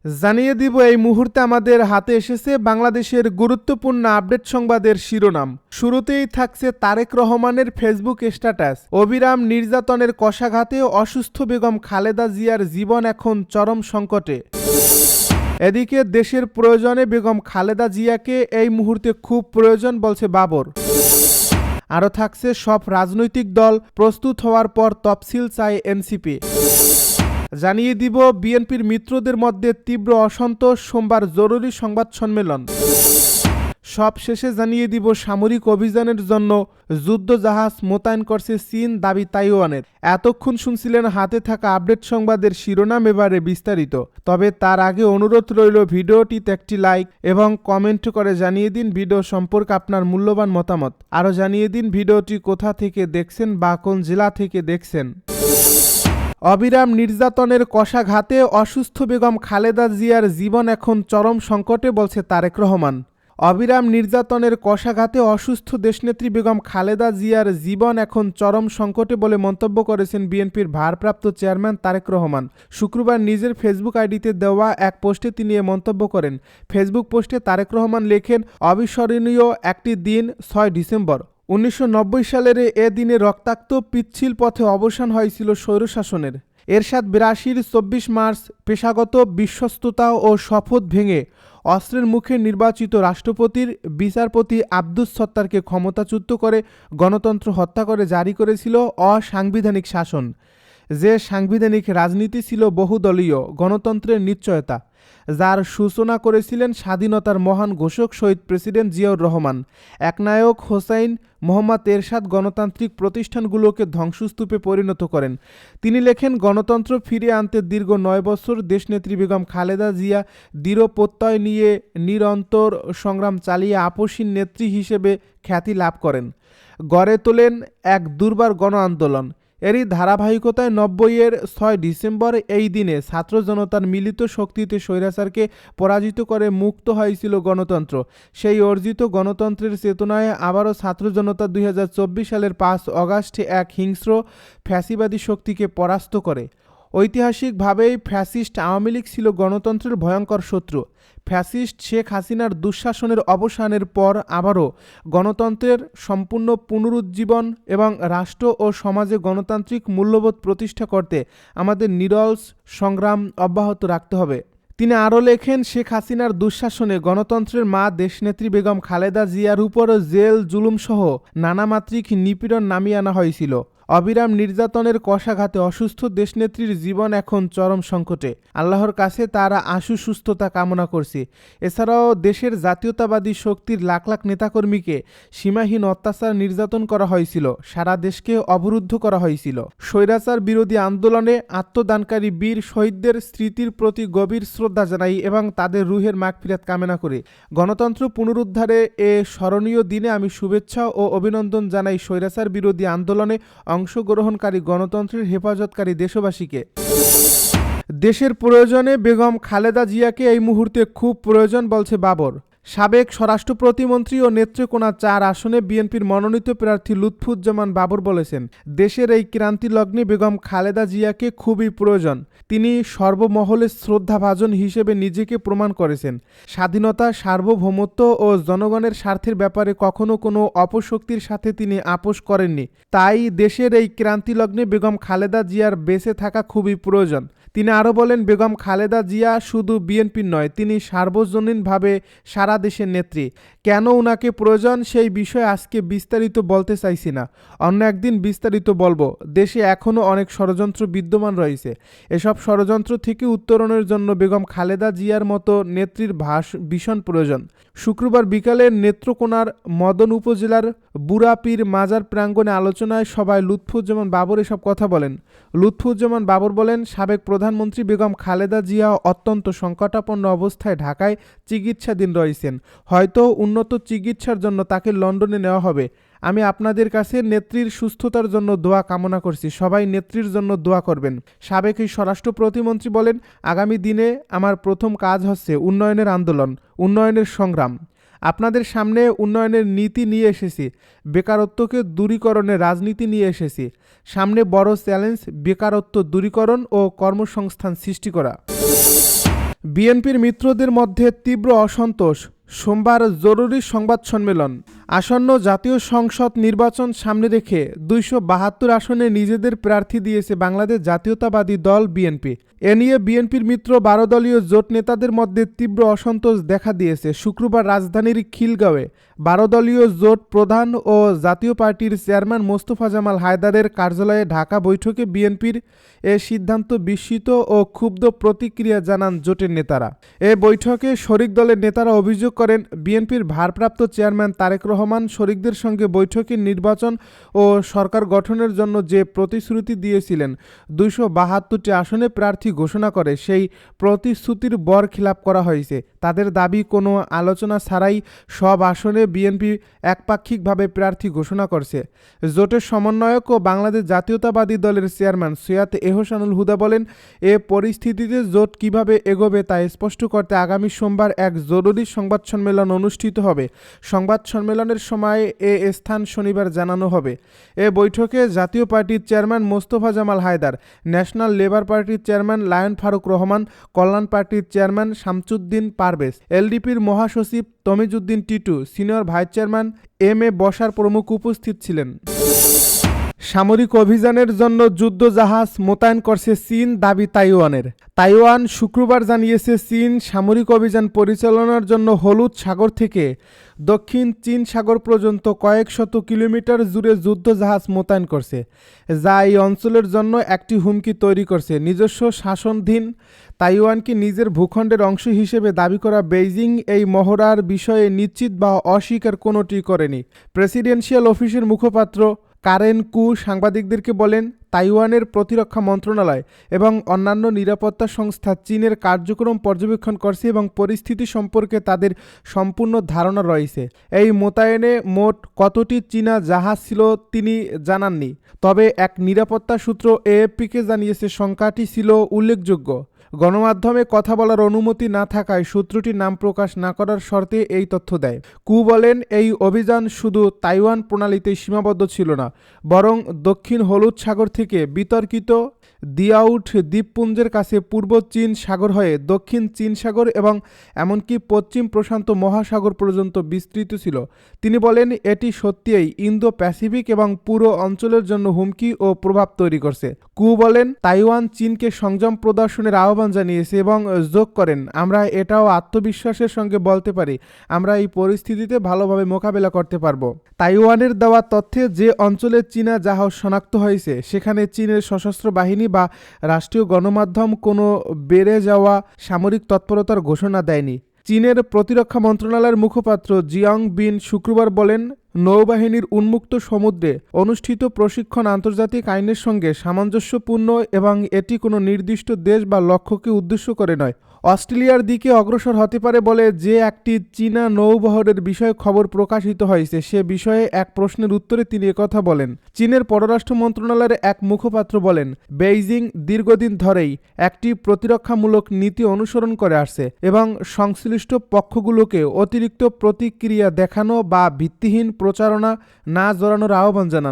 জানিয়ে দিব এই মুহূর্তে আমাদের হাতে এসেছে বাংলাদেশের গুরুত্বপূর্ণ আপডেট সংবাদের শিরোনাম। শুরুতেই থাকছে তারেক রহমানের ফেসবুক স্ট্যাটাস। অবিরাম নির্যাতনের কষাঘাতে অসুস্থ বেগম খালেদা জিয়ার জীবন এখন চরম সংকটে। এদিকে দেশের প্রয়োজনে বেগম খালেদা জিয়াকে এই মুহূর্তে খুব প্রয়োজন বলছে বাবর। আরও থাকছে সব রাজনৈতিক দল প্রস্তুত হওয়ার পর তফসিল চায় এনসিপি। জানিয়ে দিব বিএনপির মিত্রদের মধ্যে তীব্র অসন্তোষ, সোমবার জরুরি সংবাদ সম্মেলন। সব শেষে জানিয়ে দিব সামরিক অভিযানের জন্য যুদ্ধজাহাজ মোতায়েন করছে চীন, দাবি তাইওয়ানের। এতক্ষণ শুনছিলেন হাতে থাকা আপডেট সংবাদের শিরোনাম, এবারে বিস্তারিত। তবে তার আগে অনুরোধ রইল ভিডিওটিতে একটি লাইক এবং কমেন্ট করে জানিয়ে দিন ভিডিও সম্পর্কে আপনার মূল্যবান মতামত। আরও জানিয়ে দিন ভিডিওটি কোথা থেকে দেখছেন বা কোন জেলা থেকে দেখছেন। অবিরাম নির্যাতনের কষাঘাতে অসুস্থ বেগম খালেদা জিয়ার জীবন এখন চরম সংকটে বলছে তারেক রহমান। অবিরাম নির্যাতনের কষাঘাতে অসুস্থ দেশনেত্রী বেগম খালেদা জিয়ার জীবন এখন চরম সংকটে বলে মন্তব্য করেছেন বিএনপির ভারপ্রাপ্ত চেয়ারম্যান তারেক রহমান। শুক্রবার নিজের ফেসবুক আইডিতে দেওয়া এক পোস্টে তিনি এ মন্তব্য করেন। ফেসবুক পোস্টে তারেক রহমান লেখেন, অবিস্মরণীয় একটি দিন 6 ডিসেম্বর 1990 সালের এ দিনে রক্তাক্ত পিচ্ছিল পথে অবসান হয়েছিল স্বৈরশাসনের। এরশাদ 82-র 24 মার্চ পেশাগত বিশ্বস্ততা ও শপথ ভেঙে অস্ত্রের মুখে নির্বাচিত রাষ্ট্রপতির বিচারপতি আব্দুস সত্তারকে ক্ষমতাচ্যুত করে গণতন্ত্র হত্যা করে জারি করেছিল অসাংবিধানিক শাসন। যে সাংবিধানিক রাজনীতি ছিল বহুদলীয় গণতন্ত্রের নিশ্চয়তা, যার সূচনা করেছিলেন স্বাধীনতার মহান ঘোষক শহীদ প্রেসিডেন্ট জিয়াউর রহমান। একনায়ক হোসাইন মোহাম্মদ এরশাদ গণতান্ত্রিক প্রতিষ্ঠানগুলোকে ধ্বংসস্তূপে পরিণত করেন। তিনি লেখেন, গণতন্ত্র ফিরিয়ে আনতে দীর্ঘ 9 বছর দেশনেত্রী বেগম খালেদা জিয়া দৃঢ় প্রত্যয় নিয়ে নিরন্তর সংগ্রাম চালিয়ে আপসীন নেত্রী হিসেবে খ্যাতি লাভ করেন। গড়ে তোলেন এক দুর্বার গণ আন্দোলন। এরই ধারাবাহিকতায় 90-এর 6 ডিসেম্বর এই দিনে ছাত্র জনতার মিলিত শক্তিতে স্বৈরাচারকে পরাজিত করে মুক্ত হয়েছিল গণতন্ত্র। সেই অর্জিত গণতন্ত্রের চেতনায় আবারও ছাত্র জনতা 2024 সালের 5 অগাস্টে এক হিংস্র ফ্যাসিবাদী শক্তিকে পরাস্ত করে। ঐতিহাসিকভাবেই ফ্যাসিস্ট আওয়ামী লীগ ছিল গণতন্ত্রের ভয়ঙ্কর শত্রু। ফ্যাসিস্ট শেখ হাসিনার দুঃশাসনের অবসানের পর আবারও গণতন্ত্রের সম্পূর্ণ পুনরুজ্জীবন এবং রাষ্ট্র ও সমাজে গণতান্ত্রিক মূল্যবোধ প্রতিষ্ঠা করতে আমাদের নিরলস সংগ্রাম অব্যাহত রাখতে হবে। তিনি আরও লেখেন, শেখ হাসিনার দুঃশাসনে গণতন্ত্রের মা দেশনেত্রী বেগম খালেদা জিয়ার উপর জেল জুলুমসহ নানামাত্রিক নিপীড়ন নামিয়ে আনা হয়েছিল। অবিরাম নির্যাতনের কষাঘাতে অসুস্থ দেশনেত্রীর জীবন এখন চরম সংকটে। আল্লাহর কাছে তারা আশু সুস্থতা কামনা করছি। এছাড়াও দেশের জাতীয়তাবাদী শক্তির লাখ লাখ নেতাকর্মীকে সীমাহীন অত্যাচার নির্যাতন করা হয়েছিল, সারা দেশকে অবরুদ্ধ করা হয়েছিল। স্বৈরাচার বিরোধী আন্দোলনে আত্মদানকারী বীর শহীদদের স্মৃতির প্রতি গভীর শ্রদ্ধা জানাই এবং তাদের রুহের মাগফিরাত কামনা করি। গণতন্ত্র পুনরুদ্ধারে এ স্মরণীয় দিনে আমি শুভেচ্ছা ও অভিনন্দন জানাই স্বৈরাচার বিরোধী আন্দোলনে অংশগ্রহণকারী গণতন্ত্রের হেফাজতকারী দেশবাসীকে। দেশের প্রয়োজনে বেগম খালেদা জিয়াকে এই মুহূর্তে খুব প্রয়োজন বলছে বাবর। সাবেক স্বরাষ্ট্র প্রতিমন্ত্রী ও নেত্রকোনা 4 আসনে বিএনপির মনোনীত প্রার্থী লুৎফুজ্জামান বাবর বলেছেন, দেশের এই ক্রান্তি লগ্নে বেগম খালেদা জিয়াকে খুবই প্রয়োজন। তিনি সর্বমহলে শ্রদ্ধাভাজন হিসেবে নিজেকে প্রমাণ করেছেন। স্বাধীনতা, সার্বভৌমত্ব ও জনগণের স্বার্থের ব্যাপারে কখনো কোনো অপশক্তির সাথে তিনি আপোষ করেননি। তাই দেশের এই ক্রান্তি লগ্নে বেগম খালেদা জিয়ার বেঁচে থাকা খুবই প্রয়োজন। তিনি আরও বলেন, বেগম খালেদা জিয়া শুধু বিএনপির নয়, তিনি সার্বজনীনভাবে সারা দেশের নেত্রী। কেন উনাকে প্রয়োজন সেই বিষয়ে আজকে বিস্তারিত বলতে চাইছি না, অন্য একদিন বিস্তারিত বলবো। দেশে এখনও অনেক ষড়যন্ত্র বিদ্যমান রয়েছে। এসব ষড়যন্ত্র থেকে উত্তরণের জন্য বেগম খালেদা জিয়ার মতো নেত্রীর ভীষণ প্রয়োজন। শুক্রবার বিকালে নেত্রকোনার মদন উপজেলার বুড়াপীর মাজার প্রাঙ্গণে আলোচনায় সভায় লুৎফুজ্জামান বাবর এসব কথা বলেন। লুৎফুজ্জামান বাবর বলেন, সাবেক প্রধানমন্ত্রী বেগম খালেদা জিয়া অত্যন্ত সংকটাপন্ন অবস্থায় ঢাকায় চিকিৎসাধীন রয়েছেন। হয়তো উন্নত চিকিৎসার জন্য তাকে লন্ডনে নেওয়া হবে। আমি আপনাদের কাছে নেত্রীর সুস্থতার জন্য দোয়া কামনা করছি, সবাই নেত্রীর জন্য দোয়া করবেন। সাবেক এই স্বরাষ্ট্র প্রতিমন্ত্রী বলেন, আগামী দিনে আমার প্রথম কাজ হচ্ছে উন্নয়নের আন্দোলন, উন্নয়নের সংগ্রাম। আপনাদের সামনে উন্নয়নের নীতি নিয়ে এসেছি, বেকারত্বকে দূরীকরণের রাজনীতি নিয়ে এসেছি। সামনে বড় চ্যালেঞ্জ বেকারত্ব দূরীকরণ ও কর্মসংস্থান সৃষ্টি করা। বিএনপির মিত্রদের মধ্যে তীব্র অসন্তোষ, সোমবার জরুরি সংবাদ সম্মেলন। আসন্ন জাতীয় সংসদ নির্বাচন সামনে রেখে 272 আসনে নিজেদের প্রার্থী দিয়েছে বাংলাদেশ জাতীয়তাবাদী দল বিএনপি। এ নিয়ে বিএনপির মিত্র 12 দলীয় জোট নেতাদের মধ্যে তীব্র অসন্তোষ দেখা দিয়েছে। শুক্রবার রাজধানীর খিলগাঁওয়ে 12 দলীয় জোট প্রধান ও জাতীয় পার্টির চেয়ারম্যান মোস্তফা জামাল হায়দারের কার্যালয়ে ঢাকা বৈঠকে বিএনপির এ সিদ্ধান্ত বিস্মিত ও ক্ষুব্ধ প্রতিক্রিয়া জানান জোটের নেতারা। এ বৈঠকে শরিক দলের নেতারা অভিযোগ করেন, বিএনপির ভারপ্রাপ্ত চেয়ারম্যান তারেক রহমান শরিকদের সঙ্গে বৈঠকে নির্বাচন ও সরকার গঠনের জন্য যে প্রতিশ্রুতি দিয়েছিলেন 272টি আসনে প্রার্থী ঘোষণা করে, সেই প্রতিশ্রুতির বরখিলাপ করা হয়েছে। তাদের দাবি, কোনো আলোচনা ছাড়াই সব আসনে বিএনপি একপাক্ষিকভাবে প্রার্থী ঘোষণা করছে। জোটের সমন্বয়ক ও বাংলাদেশ জাতীয়তাবাদী দলের চেয়ারম্যান সৈয়দ এহসানুল হুদা বলেন, এ পরিস্থিতিতে জোট কিভাবে এগোবে তা স্পষ্ট করতে আগামী সোমবার এক জরুরি সংবাদ সম্মেলন অনুষ্ঠিত হবে। সংবাদ সম্মেলনের সময় এ স্থান শনিবার জানানো হবে। এ বৈঠকে জাতীয় পার্টির chairman Mostafa Jamal Haider, national labour পার্টির চেয়ারম্যান লায়ন ফারুক রহমান, কল্যাণ পার্টির চেয়ারম্যান শামসুদ্দিন পারভেজ, এলডিপির মহাসচিব Tamizuddin Titu, senior vice chairman M A Bashar প্রমুখ উপস্থিত ছিলেন। সামরিক অভিযানের জন্য যুদ্ধজাহাজ মোতায়েন করছে চীন, দাবি তাইওয়ানের। তাইওয়ান শুক্রবার জানিয়েছে, চীন সামরিক অভিযান পরিচালনার জন্য হলুদ সাগর থেকে দক্ষিণ চীন সাগর পর্যন্ত কয়েক শত কিলোমিটার জুড়ে যুদ্ধজাহাজ মোতায়েন করছে, যা এই অঞ্চলের জন্য একটি হুমকি তৈরি করছে। নিজস্ব শাসনাধীন তাইওয়ানকে নিজের ভূখণ্ডের অংশ হিসেবে দাবি করা বেইজিং এই মহড়ার বিষয়ে নিশ্চিত বা অস্বীকার কোনোটি করেনি। প্রেসিডেন্সিয়াল অফিসের মুখপাত্র কারেন কু সাংবাদিকদেরকে বলেন, তাইওয়ানের প্রতিরক্ষা মন্ত্রণালয় এবং অন্যান্য নিরাপত্তা সংস্থা চীনের কার্যক্রম পর্যবেক্ষণ করছে এবং পরিস্থিতি সম্পর্কে তাদের সম্পূর্ণ ধারণা রয়েছে। এই মোতায়েনে মোট কতটি চীনা জাহাজ ছিল তিনি জানাননি, তবে এক নিরাপত্তা সূত্র এএফপিকে জানিয়েছে সংখ্যাটি ছিল উল্লেখযোগ্য। গণমাধ্যমে কথা বলার অনুমতি না থাকায় সূত্রটির নাম প্রকাশ না করার শর্তে এই তথ্য দেয়। কু বলেন, এই অভিযান শুধু তাইওয়ান প্রণালীতেই সীমাবদ্ধ ছিল না, বরং দক্ষিণ হলুদ সাগর থেকে বিতর্কিত দিয়াউট দ্বীপপুঞ্জের কাছে পূর্ব চীন সাগর হয়ে দক্ষিণ চীন সাগর এবং এমনকি পশ্চিম প্রশান্ত মহাসাগর পর্যন্ত বিস্তৃত ছিল। তিনি বলেন, এটি সত্যিই ইন্দো প্যাসিফিক এবং পুরো অঞ্চলের জন্য হুমকি ও প্রভাব তৈরি করছে। কু বলেন, তাইওয়ান চীনকে সংযম প্রদর্শনের আহ্বান জানিয়েছে এবং যোগ করেন, আমরা এটাও আত্মবিশ্বাসের সঙ্গে বলতে পারি, আমরা এই পরিস্থিতিতে ভালোভাবে মোকাবেলা করতে পারব। তাইওয়ানের দেওয়া তথ্যে যে অঞ্চলে চীনা জাহাজ শনাক্ত হয়েছে সেখানে চীনের সশস্ত্র বাহিনী বা রাষ্ট্রীয় গণমাধ্যম কোনো বেড়ে যাওয়া সামরিক তৎপরতার ঘোষণা দেয়নি। চীনের প্রতিরক্ষা মন্ত্রণালয়ের মুখপাত্র জিয়াং বিন শুক্রবার বলেন, নৌবাহিনীর উন্মুক্ত সমুদ্রে অনুষ্ঠিত প্রশিক্ষণ আন্তর্জাতিক আইনের সঙ্গে সামঞ্জস্যপূর্ণ এবং এটি কোনো নির্দিষ্ট দেশ বা লক্ষ্যকে উদ্দেশ্য করে নয়। অস্ট্রেলিয়ার দিকে অগ্রসর হতে পারে বলে যে একটি চীনা নৌবহরের বিষয়ে খবর প্রকাশিত হয়েছে সে বিষয়ে এক প্রশ্নের উত্তরে তিনি একথা বলেন। চীনের পররাষ্ট্র মন্ত্রণালয়ের এক মুখপাত্র বলেন, বেইজিং দীর্ঘদিন ধরেই একটি প্রতিরক্ষামূলক নীতি অনুসরণ করে আসছে এবং সংশ্লিষ্ট পক্ষগুলোকে অতিরিক্ত প্রতিক্রিয়া দেখানো বা ভিত্তিহীন প্রচারণা না জড়ানোর আহ্বান জানান।